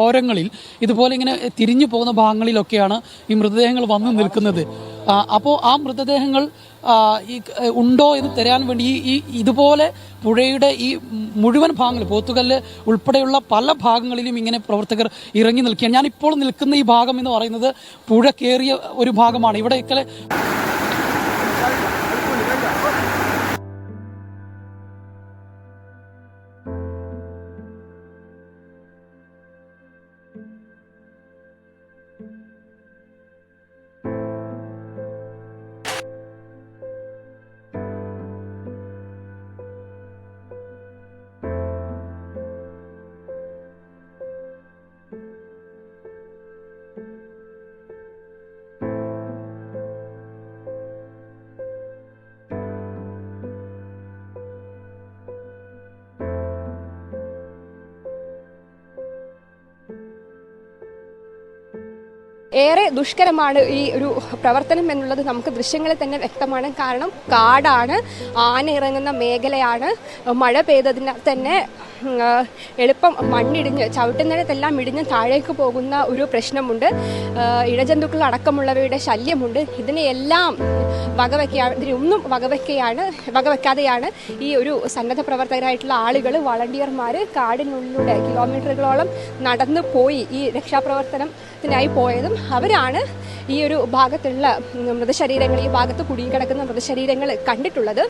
ഓരങ്ങളിൽ ഇതുപോലെ ഇങ്ങനെ തിരിഞ്ഞു പോകുന്ന ഭാഗങ്ങളിലൊക്കെയാണ് ഈ മൃതദേഹങ്ങൾ വന്നു നിൽക്കുന്നത്. അപ്പോൾ ആ മൃതദേഹങ്ങൾ ഉണ്ടോ എന്ന് തരാൻ വേണ്ടി ഇതുപോലെ പുഴയുടെ ഈ മുഴുവൻ ഭാഗങ്ങൾ, പോത്തുകല്ല് ഉൾപ്പെടെയുള്ള പല ഭാഗങ്ങളിലും ഇങ്ങനെ പ്രവർത്തകർ ഇറങ്ങി നിൽക്കുകയാണ്. ഞാനിപ്പോൾ നിൽക്കുന്ന ഈ ഭാഗം എന്ന് പറയുന്നത് പുഴ കയറിയ ഒരു ഭാഗമാണ്. ഇവിടെയൊക്കെ ഏറെ ദുഷ്കരമാണ് ഈ ഒരു പ്രവർത്തനം എന്നുള്ളത് നമുക്ക് ദൃശ്യങ്ങളിൽ തന്നെ വ്യക്തമാണ്. കാരണം കാടാണ്, ആന ഇറങ്ങുന്ന മേഖലയാണ്. മഴ പെയ്തതിനാൽ തന്നെ എളുപ്പം മണ്ണിടിഞ്ഞ് ചവിട്ടുന്നിടത്തെല്ലാം ഇടിഞ്ഞ് താഴേക്ക് പോകുന്ന ഒരു പ്രശ്നമുണ്ട്. ഇഴജന്തുക്കൾ അടക്കമുള്ളവയുടെ ശല്യമുണ്ട്. ഇതിനെല്ലാം ഇതിനൊന്നും വകവെക്കാതെയാണ് ഈ ഒരു സന്നദ്ധ പ്രവർത്തകരായിട്ടുള്ള ആളുകൾ, വളണ്ടിയർമാർ കാടിനുള്ളിലൂടെ കിലോമീറ്ററുകളോളം നടന്നു പോയി ഈ രക്ഷാപ്രവർത്തനത്തിനായി പോയതും അവരാണ് ഈ ഒരു ഭാഗത്തുള്ള മൃതശരീരങ്ങൾ, ഈ ഭാഗത്ത് കുടുങ്ങിക്കിടക്കുന്ന മൃതശരീരങ്ങൾ കണ്ടിട്ടുള്ളത്.